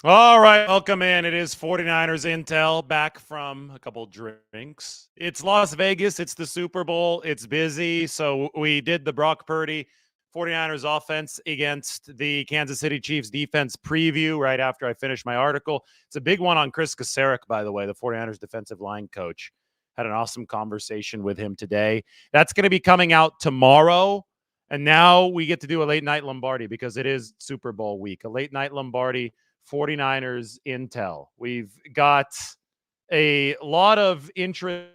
All right, welcome in. It is 49ers Intel back from a couple drinks. It's Las Vegas. It's the Super Bowl. It's busy. So we did the Brock Purdy 49ers offense against the Kansas City Chiefs defense preview right after I finished my article. It's a big one on Chris Kasarik, by the way, the 49ers defensive line coach. Had an awesome conversation with him today. That's going to be coming out tomorrow. And now we get to do a late night Lombardi because it is Super Bowl week. A late night Lombardi 49ers Intel. We've got a lot of interesting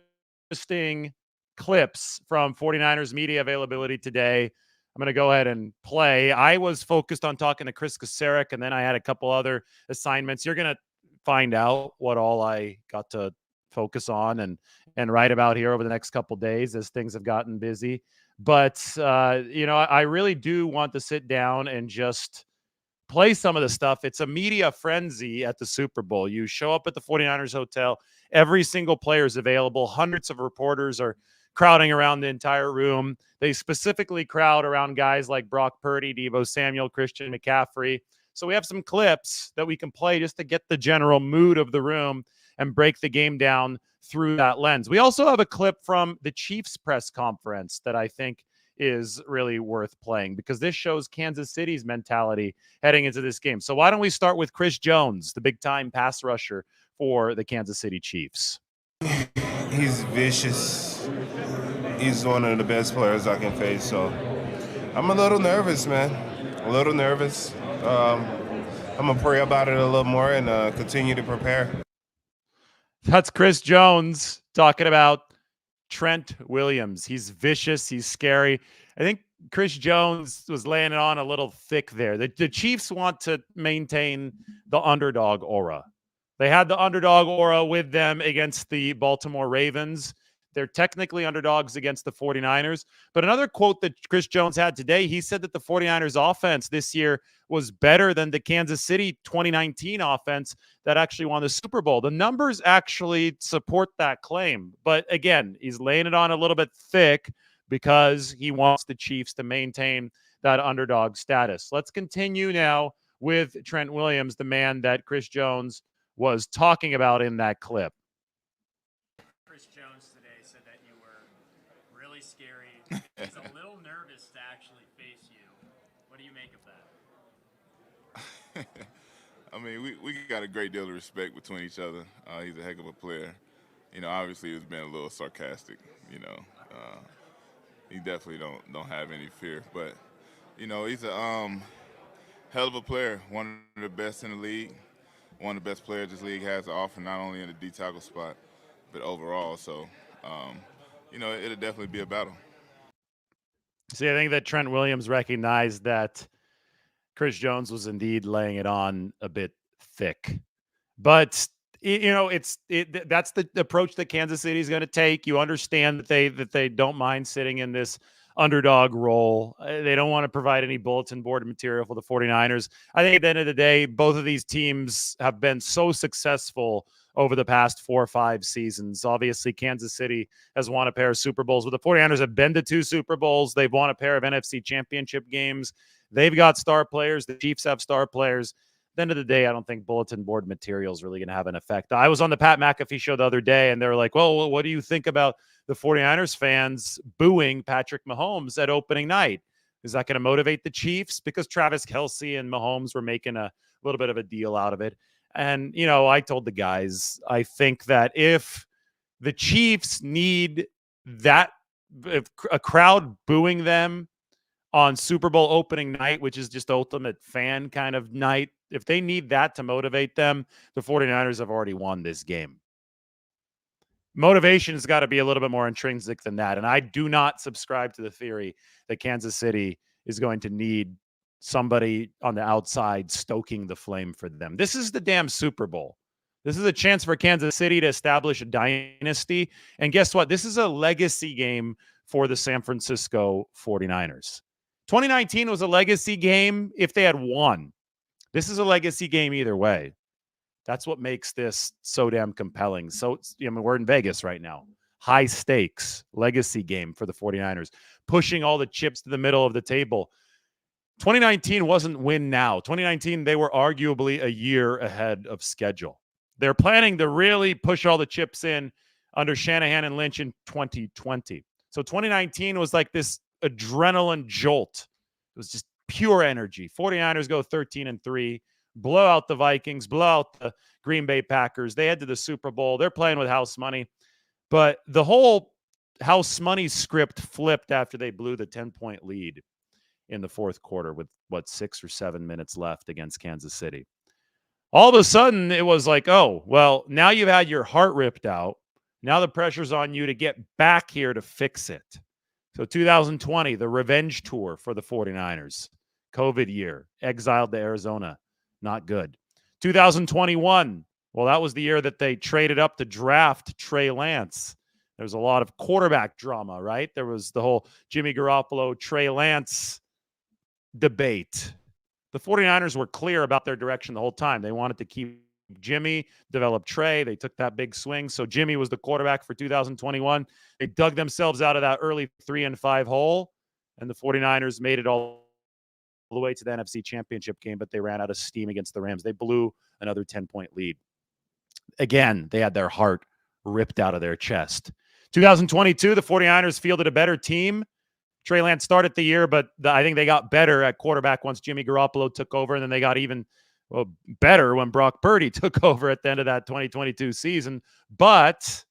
clips from 49ers media availability today. I'm going to go ahead and play. I was focused on talking to Chris Kasarik, and then I had a couple other assignments. You're going to find out what all I got to focus on and write about here over the next couple days as things have gotten busy. But I really do want to sit down and just play some of the stuff. It's a media frenzy at the Super Bowl. You show up at the 49ers hotel, every single player is available. Hundreds of reporters are crowding around the entire room. They specifically crowd around guys like Brock Purdy, Deebo Samuel, Christian McCaffrey. So we have some clips that we can play just to get the general mood of the room and break the game down through that lens. We also have a clip from the Chiefs press conference that I think is really worth playing because this shows Kansas City's mentality heading into this game. So why don't we start with Chris Jones, the big time pass rusher for the Kansas City Chiefs? He's vicious. He's one of the best players I can face. So I'm a little nervous, man. A little nervous. I'm gonna pray about it a little more and continue to prepare. That's Chris Jones talking about Trent Williams. He's vicious. He's scary. I think Chris Jones was laying it on a little thick there. The Chiefs want to maintain the underdog aura. They had the underdog aura with them against the Baltimore Ravens. They're technically underdogs against the 49ers. But another quote that Chris Jones had today, he said that the 49ers offense this year was better than the Kansas City 2019 offense that actually won the Super Bowl. The numbers actually support that claim. But again, he's laying it on a little bit thick because he wants the Chiefs to maintain that underdog status. Let's continue now with Trent Williams, the man that Chris Jones was talking about in that clip. Chris Jones today said that you were really scary. He's a little nervous to actually face you. What do you make of that? I mean, we got a great deal of respect between each other. He's a heck of a player. Obviously he was being a little sarcastic. He definitely don't have any fear. But he's a hell of a player. One of the best in the league. One of the best players this league has to offer, not only in the D tackle spot, but overall. So, it'll definitely be a battle. See, I think that Trent Williams recognized that Chris Jones was indeed laying it on a bit thick. But that's the approach that Kansas City is going to take. You understand that they don't mind sitting in this underdog role. They don't want to provide any bulletin board material for the 49ers. I think at the end of the day, both of these teams have been so successful over the past 4 or 5 seasons. Obviously, Kansas City has won a pair of Super Bowls, but the 49ers have been to 2 Super Bowls. They've won a pair of NFC championship games. They've got star players. The Chiefs have star players. At the end of the day, I don't think bulletin board material is really going to have an effect. I was on the Pat McAfee show the other day, and they were like, well, what do you think about the 49ers fans booing Patrick Mahomes at opening night? Is that going to motivate the Chiefs? Because Travis Kelce and Mahomes were making a little bit of a deal out of it. And, I told the guys, I think that if the Chiefs need that, if a crowd booing them on Super Bowl opening night, which is just ultimate fan kind of night, if they need that to motivate them, the 49ers have already won this game. Motivation's got to be a little bit more intrinsic than that. And I do not subscribe to the theory that Kansas City is going to need somebody on the outside stoking the flame for them. This is the damn Super Bowl. This is a chance for Kansas City to establish a dynasty. And guess what? This is a legacy game for the San Francisco 49ers. 2019 was a legacy game if they had won. This is a legacy game either way. That's what makes this so damn compelling. So, we're in Vegas right now. High stakes legacy game for the 49ers, pushing all the chips to the middle of the table. 2019 wasn't win now. 2019, they were arguably a year ahead of schedule. They're planning to really push all the chips in under Shanahan and Lynch in 2020. So 2019 was like this adrenaline jolt. It was just pure energy. 49ers go 13-3, blow out the Vikings, blow out the Green Bay Packers. They head to the Super Bowl. They're playing with house money. But the whole house money script flipped after they blew the 10-point lead in the fourth quarter with 6 or 7 minutes left against Kansas City. All of a sudden, it was like, oh, well, now you've had your heart ripped out. Now the pressure's on you to get back here to fix it. So 2020, the revenge tour for the 49ers. COVID year, exiled to Arizona. Not good. 2021, well, that was the year that they traded up to draft Trey Lance. There was a lot of quarterback drama, right? There was the whole Jimmy Garoppolo, Trey Lance debate. The 49ers were clear about their direction the whole time. They wanted to keep Jimmy, develop Trey. They took that big swing. So Jimmy was the quarterback for 2021. They dug themselves out of that early 3-5 hole, and the 49ers made it all the way to the NFC Championship game, but they ran out of steam against the Rams. They blew another 10-point lead. Again, they had their heart ripped out of their chest. 2022, the 49ers fielded a better team. Trey Lance started the year, but I think they got better at quarterback once Jimmy Garoppolo took over, and then they got even better when Brock Purdy took over at the end of that 2022 season. But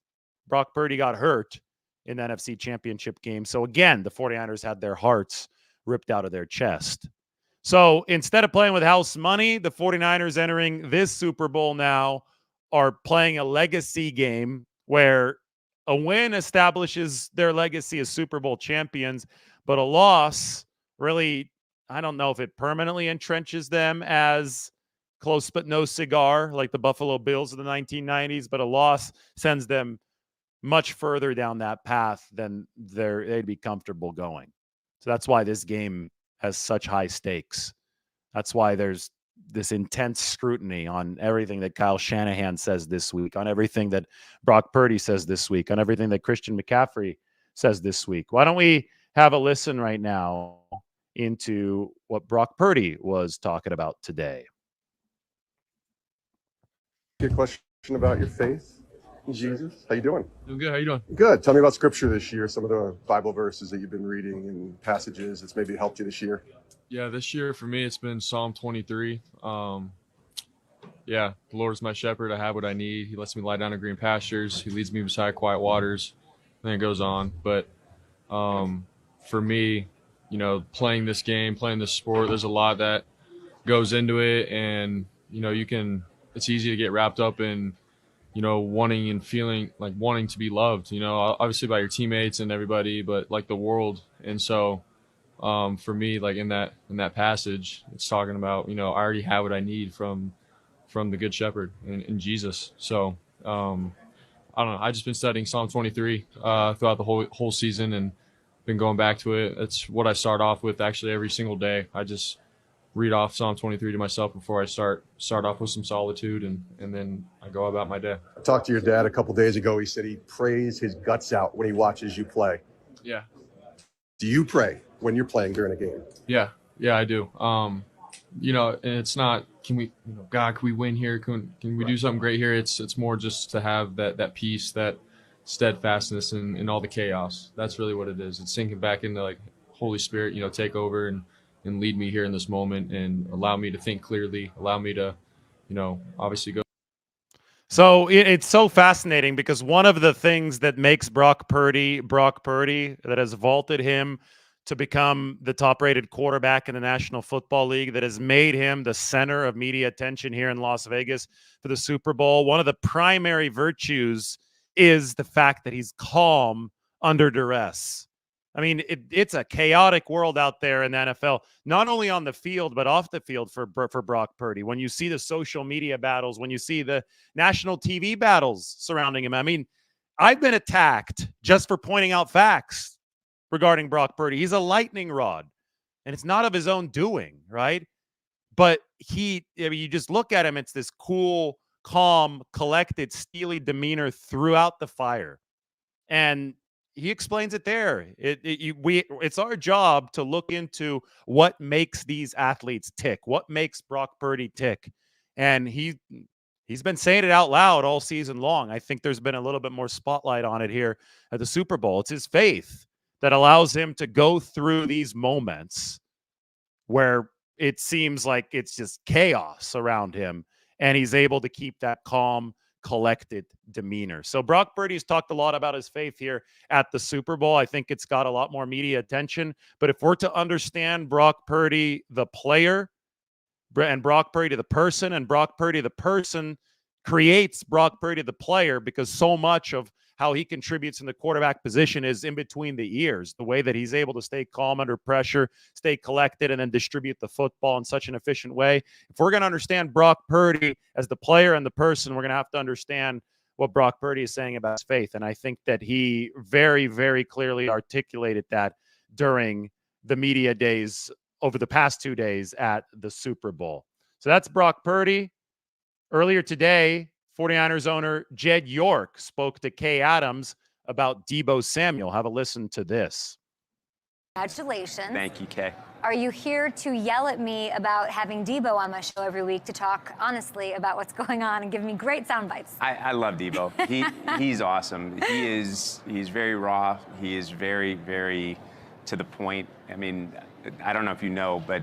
Brock Purdy got hurt in the NFC Championship game. So again, the 49ers had their hearts ripped out of their chest. So instead of playing with house money, the 49ers entering this Super Bowl now are playing a legacy game where a win establishes their legacy as Super Bowl champions, but a loss really, I don't know if it permanently entrenches them as close but no cigar, like the Buffalo Bills of the 1990s, but a loss sends them much further down that path than they'd be comfortable going. So that's why this game has such high stakes. That's why there's this intense scrutiny on everything that Kyle Shanahan says this week, on everything that Brock Purdy says this week, on everything that Christian McCaffrey says this week. Why don't we have a listen right now into what Brock Purdy was talking about today? A question about your faith in Jesus. How you doing? Doing good. How you doing? Good. Tell me about scripture this year, some of the Bible verses that you've been reading and passages that's maybe helped you this year. Yeah, this year for me, it's been Psalm 23. The Lord is my shepherd. I have what I need. He lets me lie down in green pastures. He leads me beside quiet waters. And then it goes on. But for me, playing this game, playing this sport, there's a lot that goes into it. And, it's easy to get wrapped up in, wanting and feeling like wanting to be loved, obviously by your teammates and everybody, but like the world. And so for me, like in that passage, it's talking about, I already have what I need from the Good Shepherd in Jesus. So I don't know. I've just been studying Psalm 23 throughout the whole season and been going back to it. It's what I start off with actually every single day. I just read off Psalm 23 to myself before I start off with some solitude, and then I go about my day. I talked to your dad a couple days ago. He said he prays his guts out when he watches you play. Yeah. Do you pray when you're playing during a game? Yeah, I do. And it's not, God, can we win here? Can we do something great here? It's more just to have that peace, that steadfastness in all the chaos. That's really what it is. It's sinking back into like Holy Spirit, take over and lead me here in this moment and allow me to think clearly, allow me to, obviously go. So it's so fascinating because one of the things that makes Brock Purdy, that has vaulted him to become the top-rated quarterback in the National Football League, that has made him the center of media attention here in Las Vegas for the Super Bowl, one of the primary virtues is the fact that he's calm under duress. I mean, it's a chaotic world out there in the NFL, not only on the field, but off the field for Brock Purdy. When you see the social media battles, when you see the national TV battles surrounding him, I mean, I've been attacked just for pointing out facts regarding Brock Purdy. He's a lightning rod, and it's not of his own doing, right? But you just look at him, it's this cool, calm, collected, steely demeanor throughout the fire. And he explains it there. It's our job to look into what makes these athletes tick, what makes Brock Purdy tick, and he's been saying it out loud all season long. I think there's been a little bit more spotlight on it here at the Super Bowl. It's his faith that allows him to go through these moments where it seems like it's just chaos around him, and he's able to keep that calm, collected demeanor. So Brock Purdy's talked a lot about his faith here at the Super Bowl. I think it's got a lot more media attention. But if we're to understand Brock Purdy, the player, and Brock Purdy the person, and Brock Purdy the person creates Brock Purdy the player, because so much of how he contributes in the quarterback position is in between the ears, the way that he's able to stay calm under pressure, stay collected, and then distribute the football in such an efficient way. If we're going to understand Brock Purdy as the player and the person, we're going to have to understand what Brock Purdy is saying about his faith. And I think that he very, very clearly articulated that during the media days over the past 2 days at the Super Bowl. So that's Brock Purdy. Earlier today, 49ers owner Jed York spoke to Kay Adams about Deebo Samuel. Have a listen to this. Congratulations. Thank you, Kay. Are you here to yell at me about having Deebo on my show every week to talk honestly about what's going on and give me great sound bites? I love Deebo. He's awesome. He's very raw. He is very, very to the point. I mean, I don't know if you know, but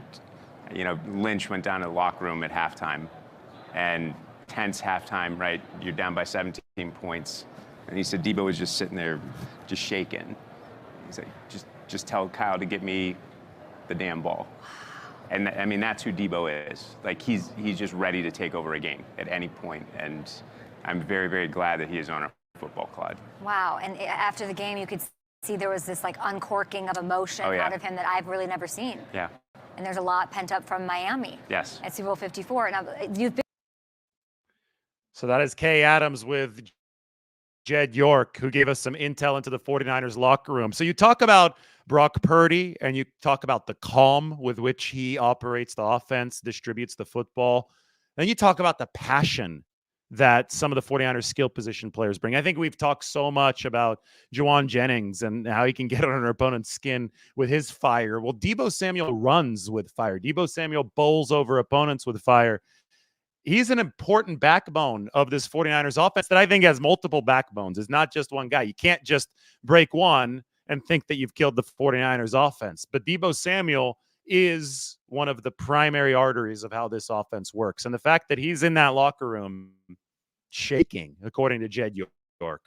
Lynch went down to the locker room at halftime, and tense halftime, right? You're down by 17 points. And he said Deebo was just sitting there, just shaking. He's like, just tell Kyle to get me the damn ball. And I mean, that's who Deebo is. Like, he's just ready to take over a game at any point. And I'm very, very glad that he is on our football club. Wow. And after the game, you could see there was this like uncorking of emotion out of him that I've really never seen. Yeah. And there's a lot pent up from Miami. Yes. At Super Bowl 54. Now, you've been. So that is Kay Adams with Jed York, who gave us some intel into the 49ers locker room. So you talk about Brock Purdy, and you talk about the calm with which he operates the offense, distributes the football. Then you talk about the passion that some of the 49ers skill position players bring. I think we've talked so much about Juwan Jennings and how he can get on an opponent's skin with his fire. Well, Deebo Samuel runs with fire. Deebo Samuel bowls over opponents with fire. He's an important backbone of this 49ers offense that I think has multiple backbones. It's not just one guy. You can't just break one and think that you've killed the 49ers offense. But Deebo Samuel is one of the primary arteries of how this offense works. And the fact that he's in that locker room shaking, according to Jed York,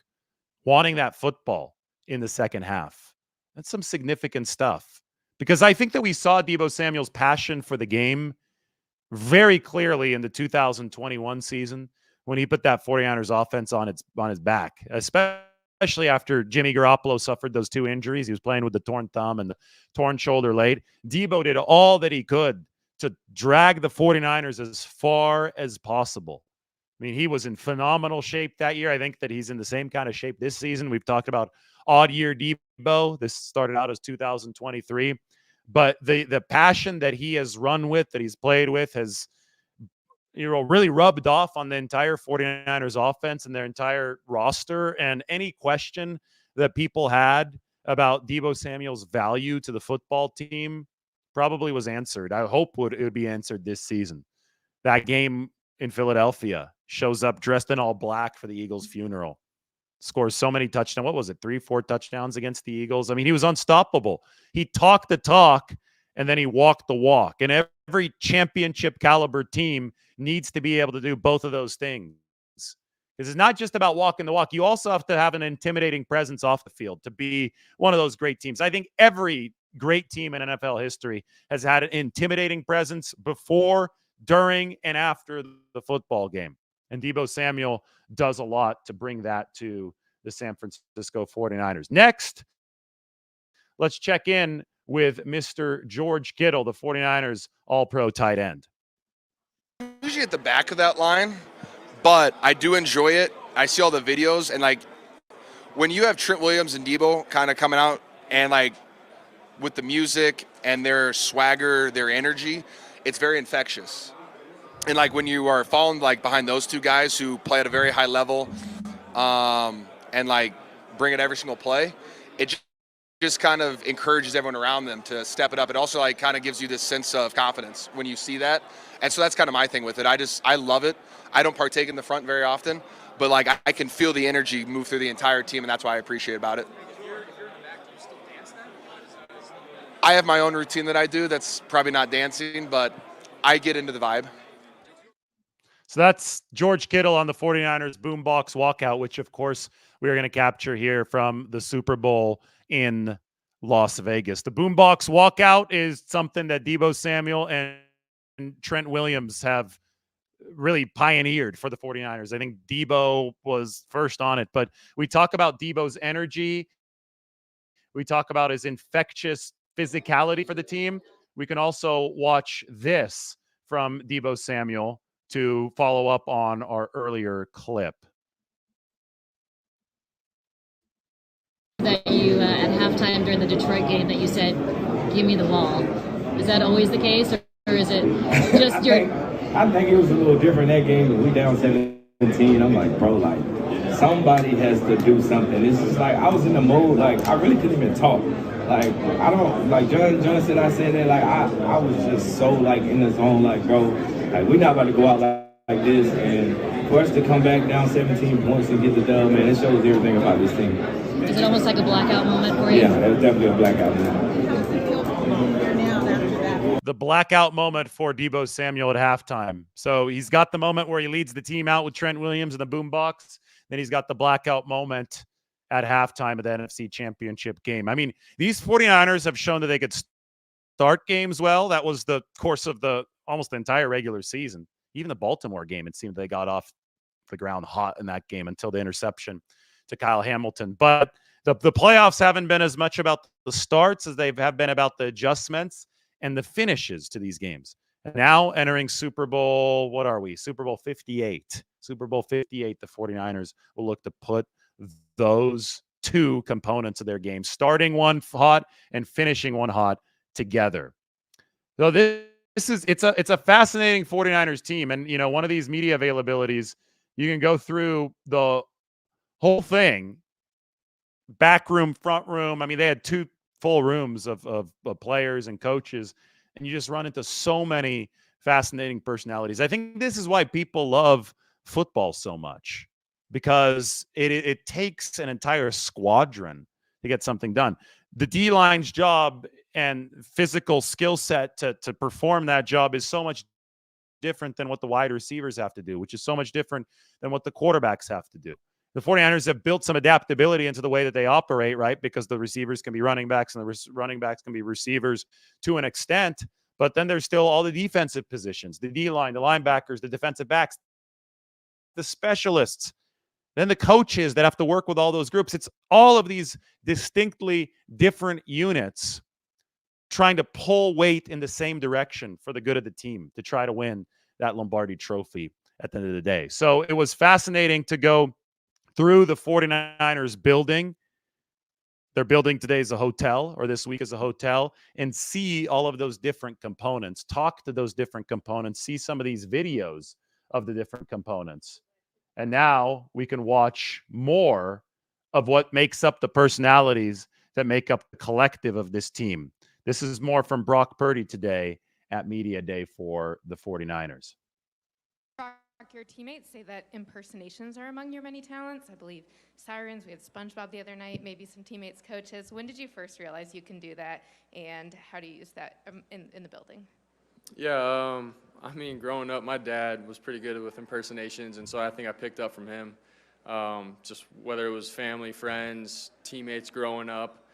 wanting that football in the second half, that's some significant stuff. Because I think that we saw Deebo Samuel's passion for the game very clearly in the 2021 season when he put that 49ers offense on his back, especially after Jimmy Garoppolo suffered those 2 injuries. He was playing with the torn thumb and the torn shoulder late. Deebo did all that he could to drag the 49ers as far as possible. I mean, he was in phenomenal shape that year. I think that he's in the same kind of shape this season. We've talked about odd year Deebo. This started out as 2023. But the passion that he has run with, that he's played with, has really rubbed off on the entire 49ers offense and their entire roster. And any question that people had about Deebo Samuel's value to the football team probably was answered. I hope it would be answered this season. That game in Philadelphia, shows up dressed in all black for the Eagles' funeral. Scores so many touchdowns. What was it? 3-4 touchdowns against the Eagles. I mean, he was unstoppable. He talked the talk and then he walked the walk. And every championship caliber team needs to be able to do both of those things. Because it's not just about walking the walk. You also have to have an intimidating presence off the field to be one of those great teams. I think every great team in NFL history has had an intimidating presence before, during, and after the football game. And Deebo Samuel does a lot to bring that to the San Francisco 49ers. Next, let's check in with Mr. George Kittle, the 49ers All-Pro tight end. Usually at the back of that line, but I do enjoy it. I see all the videos, and like when you have Trent Williams and Deebo kind of coming out and like with the music and their swagger, their energy, it's very infectious. And like when you are falling like behind those two guys who play at a very high level and like bring it every single play, it just kind of encourages everyone around them to step it up. It also like kind of gives you this sense of confidence when you see that. And so that's kind of my thing with it. I love it. I don't partake in the front very often, but like I can feel the energy move through the entire team, and that's why I appreciate about it. I have my own routine that I do that's probably not dancing, but I get into the vibe. So that's George Kittle on the 49ers boombox walkout, which of course we are going to capture here from the Super Bowl in Las Vegas. The boombox walkout is something that Deebo Samuel and Trent Williams have really pioneered for the 49ers. I think Deebo was first on it, but we talk about Deebo's energy. We talk about his infectious physicality for the team. We can also watch this from Deebo Samuel to follow up on our earlier clip. That you at halftime during the Detroit game that you said, "Give me the ball." Is that always the case, or is it just I think it was a little different that game. We down 17. I'm like, bro, like somebody has to do something. It's just like I was in the mode, like I really couldn't even talk. Like I don't like John said I said that like I was just so like in the zone, like bro, like we're not about to go out like this, and for us to come back down 17 points and get the dub, man, it shows everything about this team. Is it almost like a blackout moment for you? Yeah, it was definitely a blackout moment. The blackout moment for Deebo Samuel at halftime. So he's got the moment where he leads the team out with Trent Williams in the boombox. Then he's got the blackout moment at halftime of the NFC Championship game. I mean, these 49ers have shown that they could start games well. That was the course of almost the entire regular season. Even the Baltimore game, it seemed they got off the ground hot in that game until the interception to Kyle Hamilton. But the playoffs haven't been as much about the starts as they have been about the adjustments and the finishes to these games. And now entering Super Bowl, what are we? Super Bowl 58. Super Bowl 58, the 49ers will look to put those two components of their game, starting one hot and finishing one hot together. So it's a fascinating 49ers team. And, you know, one of these media availabilities, you can go through the whole thing, back room, front room. I mean, they had two full rooms of players and coaches, and you just run into so many fascinating personalities. I think this is why people love football so much, because it takes an entire squadron to get something done. The D-line's job and physical skill set to perform that job is so much different than what the wide receivers have to do, which is so much different than what the quarterbacks have to do. The 49ers have built some adaptability into the way that they operate, right? Because the receivers can be running backs and the running backs can be receivers to an extent. But then there's still all the defensive positions, the D-line, the linebackers, the defensive backs, the specialists, then the coaches that have to work with all those groups. It's all of these distinctly different units trying to pull weight in the same direction for the good of the team to try to win that Lombardi trophy at the end of the day. So it was fascinating to go through the 49ers building. Their building today is a hotel, or this week is a hotel, and see all of those different components, talk to those different components, see some of these videos of the different components. And now we can watch more of what makes up the personalities that make up the collective of this team. This is more from Brock Purdy today at Media Day for the 49ers. Your teammates say that impersonations are among your many talents. I believe sirens, we had SpongeBob the other night, maybe some teammates, coaches. When did you first realize you can do that, and how do you use that in the building? Yeah, I mean, growing up, my dad was pretty good with impersonations, and so I think I picked up from him. Just whether it was family, friends, teammates growing up,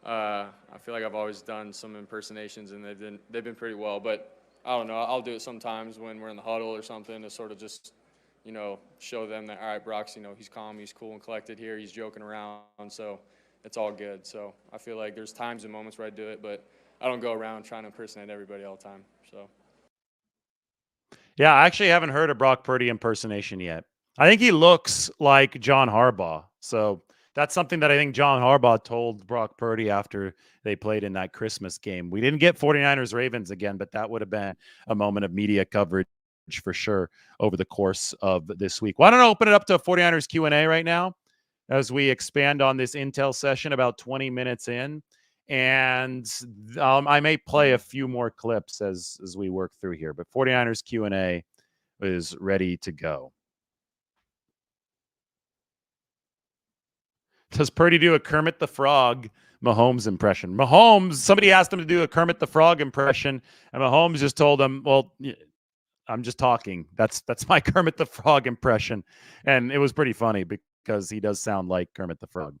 I feel like I've always done some impersonations, and they've been pretty well. But I don't know, I'll do it sometimes when we're in the huddle or something to sort of just, you know, show them that, all right, Brock's, you know, he's calm, he's cool and collected here, he's joking around, so it's all good. So I feel like there's times and moments where I do it, but I don't go around trying to impersonate everybody all the time. So. Yeah, I actually haven't heard a Brock Purdy impersonation yet. I think he looks like John Harbaugh. So that's something that I think John Harbaugh told Brock Purdy after they played in that Christmas game. We didn't get 49ers Ravens again, but that would have been a moment of media coverage for sure over the course of this week. Why don't I open it up to a 49ers Q&A right now? as we expand on this intel session about 20 minutes in. And I may play a few more clips as we work through here. But 49ers Q&A is ready to go. Does Purdy do a Kermit the Frog Mahomes impression? Mahomes, somebody asked him to do a Kermit the Frog impression, and Mahomes just told him, well, I'm just talking. That's my Kermit the Frog impression. And it was pretty funny because he does sound like Kermit the Frog.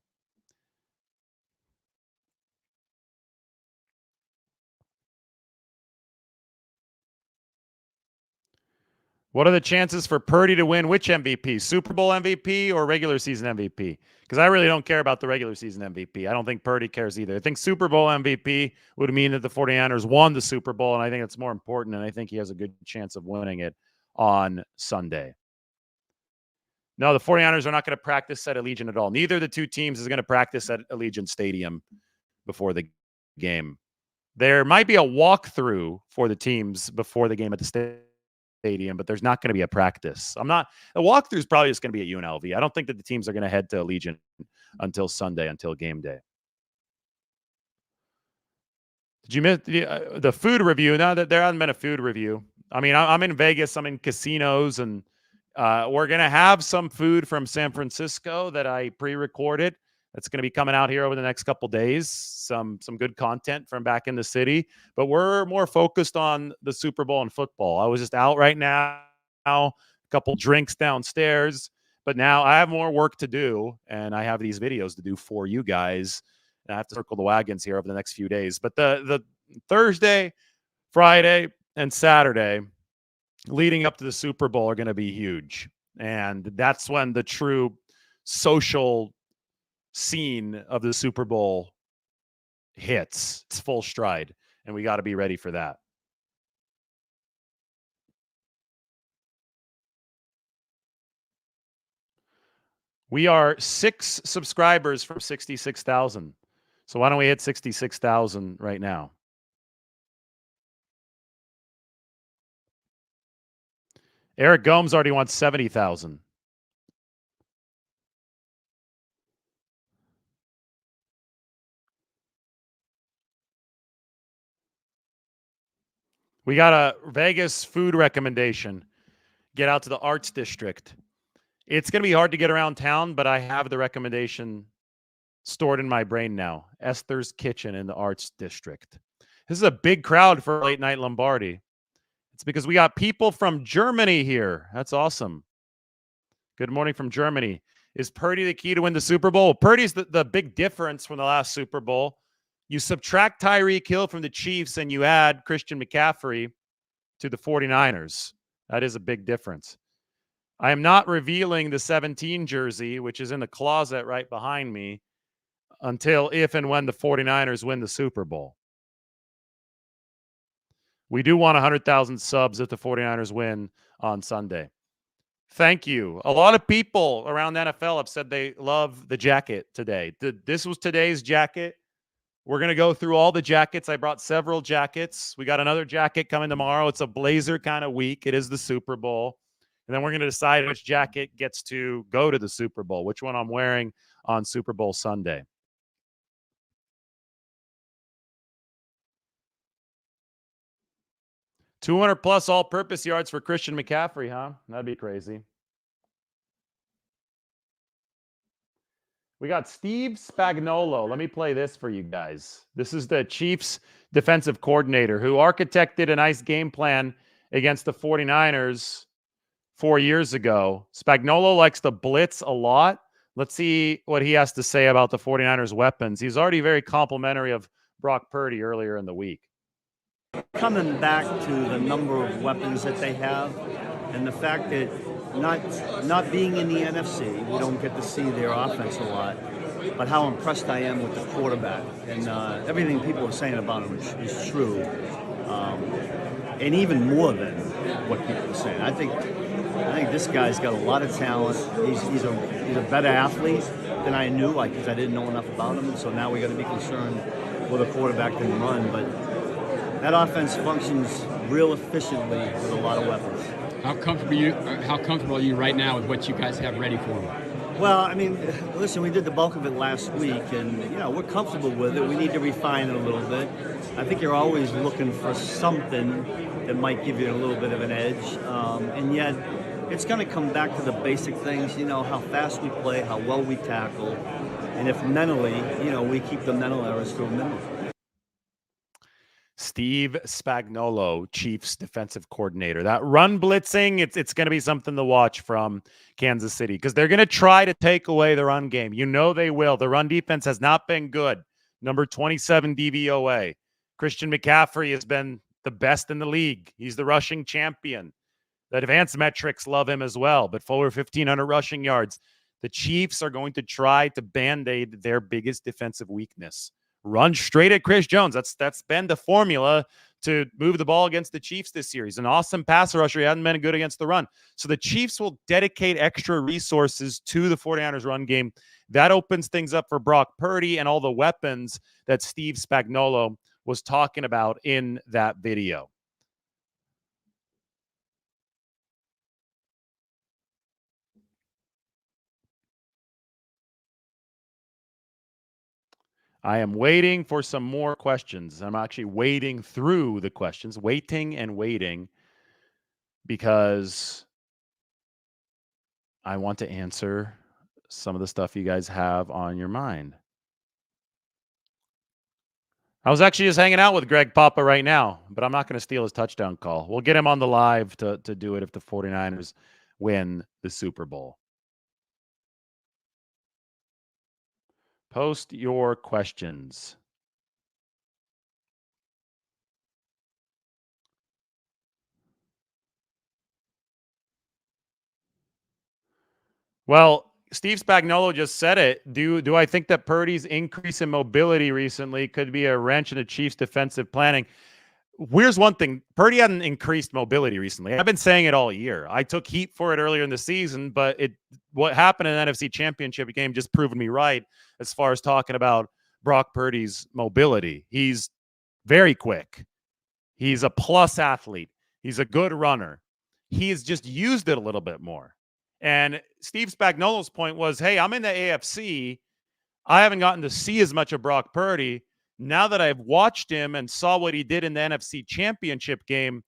What are the chances for Purdy to win which MVP? Super Bowl MVP or regular season MVP? Because I really don't care about the regular season MVP. I don't think Purdy cares either. I think Super Bowl MVP would mean that the 49ers won the Super Bowl, and I think it's more important, and I think he has a good chance of winning it on Sunday. No, the 49ers are not going to practice at Allegiant at all. Neither of the two teams is going to practice at Allegiant Stadium before the game. There might be a walkthrough for the teams before the game at the stadium, but there's not going to be a practice. The walkthrough is probably just going to be at UNLV. I don't think that the teams are going to head to Allegiant until Sunday, until game day. Did you miss the food review? No, there hasn't been a food review. I mean, I'm in Vegas. I'm in casinos, and we're going to have some food from San Francisco that I pre-recorded. That's going to be coming out here over the next couple days. Some good content from back in the city, but we're more focused on the Super Bowl and football. I was just out right now, a couple drinks downstairs, but now I have more work to do, and I have these videos to do for you guys. And I have to circle the wagons here over the next few days. But the Thursday, Friday, and Saturday leading up to the Super Bowl are going to be huge, and that's when the true social scene of the Super Bowl hits its full stride, and we got to be ready for that. We are 6 subscribers from 66,000. So why don't we hit 66,000 right now? Eric Gomes already wants 70,000. We got a Vegas food recommendation. Get out to the Arts District. It's going to be hard to get around town, but I have the recommendation stored in my brain now. Esther's Kitchen in the Arts District. This is a big crowd for Late Night Lombardi. It's because we got people from Germany here. That's awesome. Good morning from Germany. Is Purdy the key to win the Super Bowl? Purdy's the big difference from the last Super Bowl. You subtract Tyreek Hill from the Chiefs and you add Christian McCaffrey to the 49ers. That is a big difference. I am not revealing the 17 jersey, which is in the closet right behind me, until if and when the 49ers win the Super Bowl. We do want 100,000 subs if the 49ers win on Sunday. Thank you. A lot of people around the NFL have said they love the jacket today. This was today's jacket. We're going to go through all the jackets. I brought several jackets. We got another jacket coming tomorrow. It's a blazer kind of week. It is the Super Bowl. And then we're going to decide which jacket gets to go to the Super Bowl, which one I'm wearing on Super Bowl Sunday. +200 all-purpose yards for Christian McCaffrey, huh? That'd be crazy. We got Steve Spagnolo. Let me play this for you guys. This is the Chiefs defensive coordinator who architected a nice game plan against the 49ers 4 years ago. Spagnolo likes to blitz a lot. Let's see what he has to say about the 49ers weapons. He's already very complimentary of Brock Purdy earlier in the week. Coming back to the number of weapons that they have and the fact that not being in the NFC, we don't get to see their offense a lot, but how impressed I am with the quarterback. And everything people are saying about him is true, and even more than what people are saying. I think this guy's got a lot of talent. He's a better athlete than I knew, because I didn't know enough about him. So now we got to be concerned with a quarterback can run, but that offense functions real efficiently with a lot of weapons. How comfortable are you right now with what you guys have ready for him? Well, I mean, listen, we did the bulk of it last week, and we're comfortable with it. We need to refine it a little bit. I think you're always looking for something that might give you a little bit of an edge, and yet it's going to come back to the basic things. How fast we play, how well we tackle, and if mentally, we keep the mental errors to a minimum. Steve Spagnolo, Chiefs defensive coordinator. That run blitzing, it's going to be something to watch from Kansas City because they're going to try to take away the run game. They will. The run defense has not been good. Number 27 DVOA. Christian McCaffrey has been the best in the league. He's the rushing champion. The advanced metrics love him as well, but for 1,500 rushing yards. The Chiefs are going to try to band-aid their biggest defensive weakness. Run straight at Chris Jones. That's been the formula to move the ball against the Chiefs this year. He's an awesome passer rusher. He hasn't been good against the run. So the Chiefs will dedicate extra resources to the 49ers run game. That opens things up for Brock Purdy and all the weapons that Steve Spagnolo was talking about in that video. I am waiting for some more questions. I'm actually waiting through the questions, waiting and waiting, because I want to answer some of the stuff you guys have on your mind. I was actually just hanging out with Greg Papa right now, but I'm not going to steal his touchdown call. We'll get him on the live to do it if the 49ers win the Super Bowl. Post your questions. Well, Steve Spagnolo just said it. Do I think that Purdy's increase in mobility recently could be a wrench in the Chiefs' defensive planning? Here's one thing. Purdy hadn't increased mobility recently. I've been saying it all year. I took heat for it earlier in the season, but what happened in the NFC Championship game just proven me right as far as talking about Brock Purdy's mobility. He's very quick. He's a plus athlete. He's a good runner. He has just used it a little bit more. And Steve Spagnolo's point was, hey, I'm in the AFC. I haven't gotten to see as much of Brock Purdy. Now that I've watched him and saw what he did in the NFC Championship game,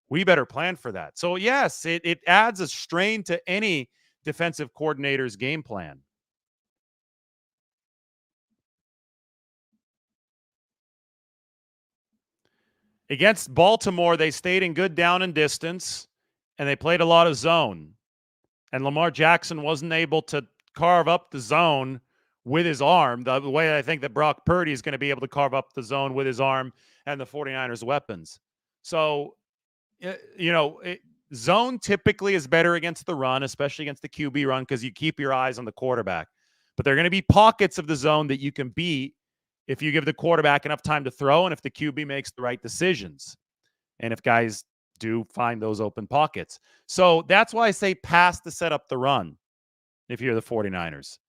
we better plan for that. So, yes, it adds a strain to any defensive coordinator's game plan. Against Baltimore, they stayed in good down and distance, and they played a lot of zone. And Lamar Jackson wasn't able to carve up the zone with his arm, the way I think that Brock Purdy is going to be able to carve up the zone with his arm and the 49ers' weapons. So, zone typically is better against the run, especially against the QB run, because you keep your eyes on the quarterback. But there are going to be pockets of the zone that you can beat if you give the quarterback enough time to throw and if the QB makes the right decisions. And if guys do find those open pockets. So that's why I say pass to set up the run if you're the 49ers.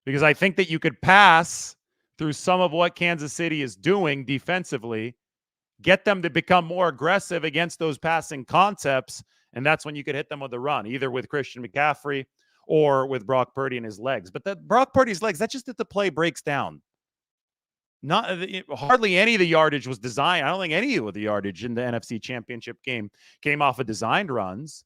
Because I think that you could pass through some of what Kansas City is doing defensively, get them to become more aggressive against those passing concepts, and that's when you could hit them with a run, either with Christian McCaffrey or with Brock Purdy and his legs. But that Brock Purdy's legs, that's just that the play breaks down. Hardly any of the yardage was designed. I don't think any of the yardage in the NFC Championship game came off of designed runs.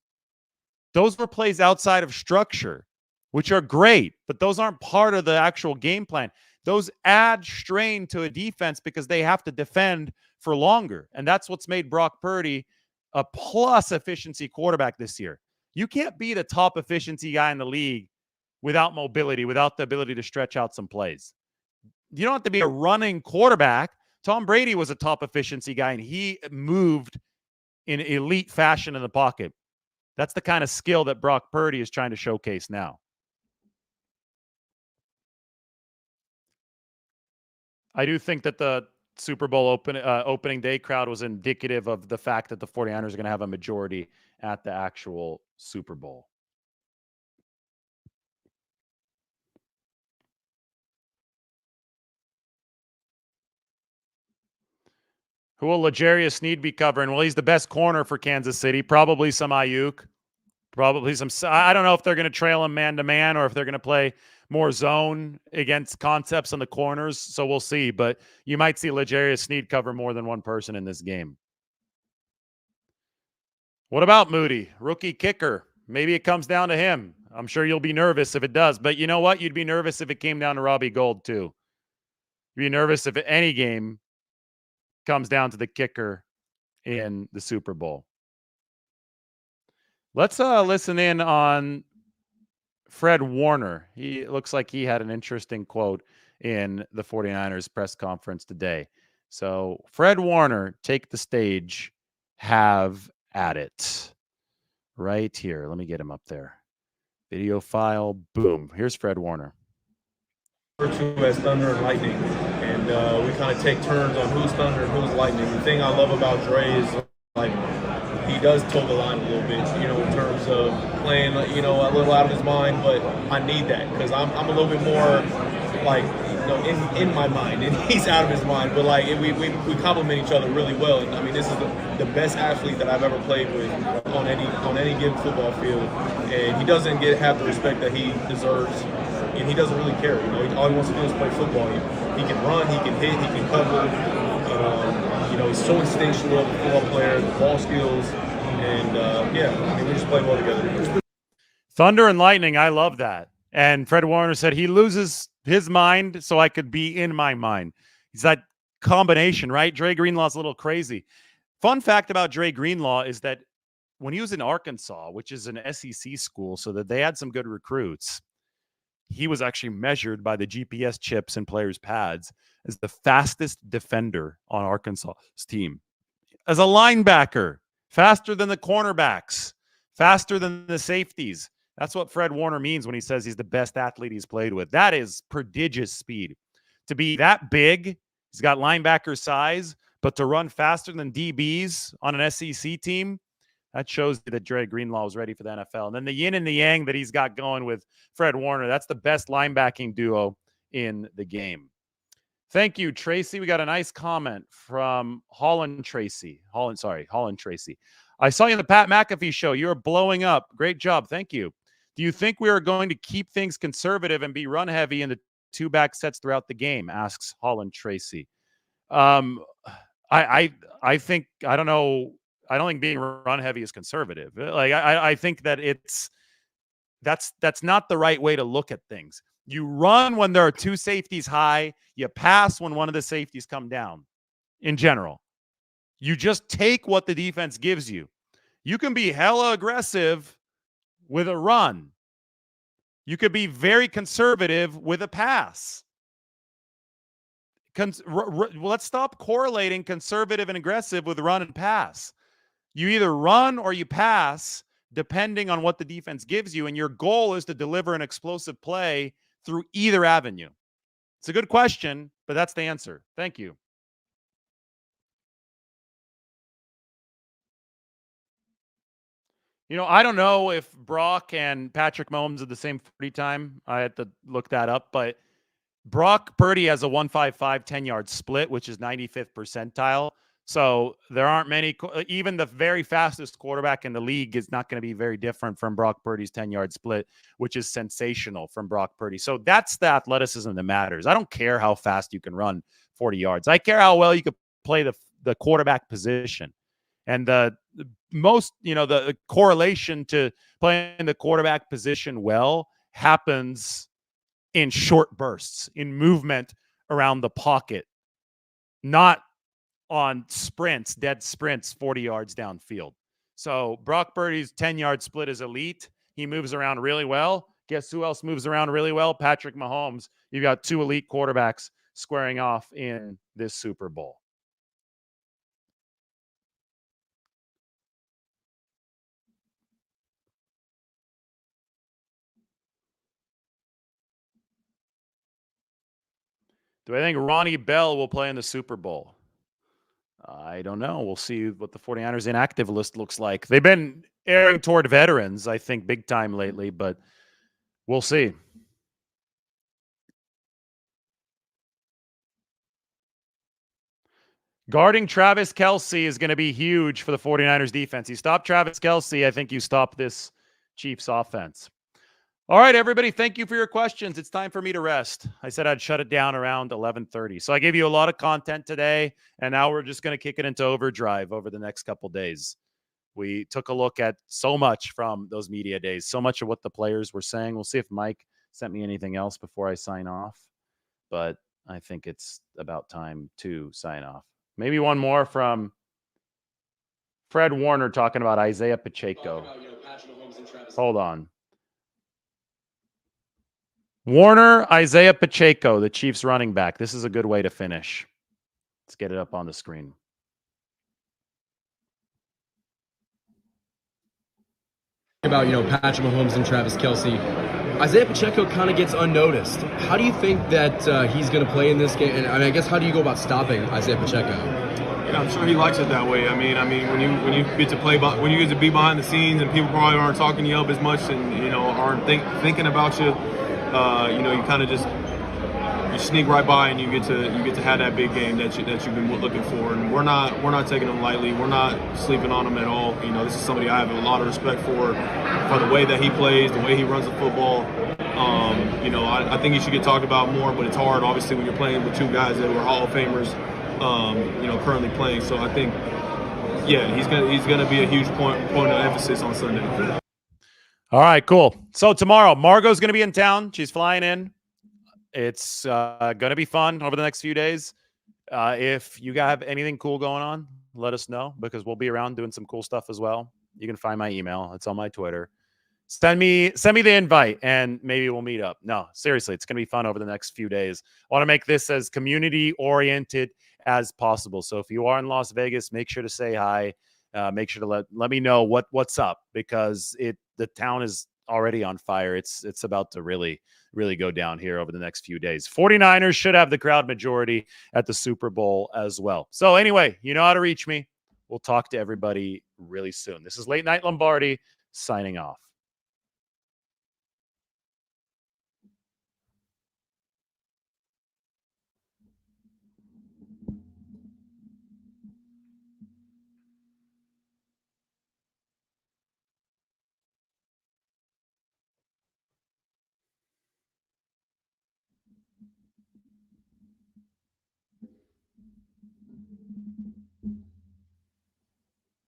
Those were plays outside of structure, which are great, but those aren't part of the actual game plan. Those add strain to a defense because they have to defend for longer. And that's what's made Brock Purdy a plus efficiency quarterback this year. You can't be the top efficiency guy in the league without mobility, without the ability to stretch out some plays. You don't have to be a running quarterback. Tom Brady was a top efficiency guy, and he moved in elite fashion in the pocket. That's the kind of skill that Brock Purdy is trying to showcase now. I do think that the Super Bowl opening day crowd was indicative of the fact that the 49ers are going to have a majority at the actual Super Bowl. Who will L'Jarius Sneed be covering? Well, he's the best corner for Kansas City. Probably some Ayuk. Probably some. I don't know if they're going to trail him man to man or if they're going to play more zone against concepts on the corners. So we'll see. But you might see L'Jarius Sneed cover more than one person in this game. What about Moody, rookie kicker? Maybe it comes down to him. I'm sure you'll be nervous if it does. But you know what? You'd be nervous if it came down to Robbie Gould too. You'd be nervous if any game comes down to the kicker in the Super Bowl. Let's listen in on Fred Warner. He looks like he had an interesting quote in the 49ers press conference today. So, Fred Warner, take the stage. Have at it. Right here. Let me get him up there. Video file. Boom. Here's Fred Warner. As thunder and lightning, and we kind of take turns on who's thunder and who's lightning. The thing I love about Dre is like he does toe the line a little bit, in terms of playing, a little out of his mind. But I need that because I'm a little bit more like, in my mind, and he's out of his mind. But like we complement each other really well. And I mean, this is the best athlete that I've ever played with on any given football field, and he doesn't have the respect that he deserves. And he doesn't really care. All he wants to do is play football. He can run, he can hit, he can cover. He's so instinctual of a football player, the ball skills, and we just play well together. Thunder and lightning, I love that. And Fred Warner said he loses his mind so I could be in my mind. It's that combination, right? Dre Greenlaw's a little crazy. Fun fact about Dre Greenlaw is that when he was in Arkansas, which is an SEC school, so that they had some good recruits, he was actually measured by the GPS chips and players' pads as the fastest defender on Arkansas's team. As a linebacker, faster than the cornerbacks, faster than the safeties. That's what Fred Warner means when he says he's the best athlete he's played with. That is prodigious speed. To be that big, he's got linebacker size, but to run faster than DBs on an SEC team, that shows you that Dre Greenlaw is ready for the NFL. And then the yin and the yang that he's got going with Fred Warner, that's the best linebacking duo in the game. Thank you, Tracy. We got a nice comment from Holland Tracy. I saw you on the Pat McAfee show. You're blowing up. Great job. Thank you. Do you think we are going to keep things conservative and be run heavy in the two back sets throughout the game? Asks Holland Tracy. I think, I don't know. I don't think being run heavy is conservative. Like I think that that's not the right way to look at things. You run when there are two safeties high. You pass when one of the safeties come down. In general, you just take what the defense gives you. You can be hella aggressive with a run. You could be very conservative with a pass. Let's stop correlating conservative and aggressive with run and pass. You either run or you pass, depending on what the defense gives you, and your goal is to deliver an explosive play through either avenue. It's a good question, but that's the answer. Thank you. I don't know if Brock and Patrick Mahomes are the same 40 time. I had to look that up, but Brock Purdy has a 1.55 10-yard split, which is 95th percentile. So there aren't many, even the very fastest quarterback in the league is not going to be very different from Brock Purdy's 10-yard split, which is sensational from Brock Purdy. So that's the athleticism that matters. I don't care how fast you can run 40 yards. I care how well you can play the quarterback position. And the correlation to playing the quarterback position well happens in short bursts, in movement around the pocket, not on sprints, dead sprints, 40 yards downfield. So Brock Purdy's 10-yard split is elite. He moves around really well. Guess who else moves around really well? Patrick Mahomes. You've got two elite quarterbacks squaring off in this Super Bowl. Do I think Ronnie Bell will play in the Super Bowl? I don't know. We'll see what the 49ers inactive list looks like. They've been erring toward veterans, I think, big time lately, but we'll see. Guarding Travis Kelce is going to be huge for the 49ers defense. You stop Travis Kelce, I think you stop this Chiefs offense. All right, everybody, thank you for your questions. It's time for me to rest. I said I'd shut it down around 11:30. So I gave you a lot of content today, and now we're just going to kick it into overdrive over the next couple days. We took a look at so much from those media days, so much of what the players were saying. We'll see if Mike sent me anything else before I sign off, but I think it's about time to sign off. Maybe one more from Fred Warner talking about Isaiah Pacheco. Hold on. Warner, Isaiah Pacheco, the Chiefs running back. This is a good way to finish. Let's get it up on the screen. About, Patrick Mahomes and Travis Kelce. Isaiah Pacheco kind of gets unnoticed. How do you think that he's going to play in this game? And I guess how do you go about stopping Isaiah Pacheco? Yeah, I'm sure he likes it that way. I mean, when you get to be behind the scenes and people probably aren't talking you up as much and aren't thinking about you, you kind of just you sneak right by and you get to have that big game that you've been looking for. And we're not taking him lightly. We're not sleeping on him at all. This is somebody I have a lot of respect for the way that he plays, the way he runs the football. I think he should get talked about more, but it's hard, obviously, when you're playing with two guys that were Hall of Famers, currently playing. So I think, he's gonna be a huge point of emphasis on Sunday. All right, cool. So tomorrow, Margot's going to be in town. She's flying in. It's going to be fun over the next few days. If you have anything cool going on, let us know because we'll be around doing some cool stuff as well. You can find my email. It's on my Twitter. Send me the invite and maybe we'll meet up. No, seriously, it's going to be fun over the next few days. I want to make this as community oriented as possible. So if you are in Las Vegas, make sure to say hi. Make sure to let me know what's up because the town is already on fire. It's about to really go down here over the next few days. 49ers should have the crowd majority at the Super Bowl as well. So anyway, you know how to reach me. We'll talk to everybody really soon. This is Late Night Lombardi signing off.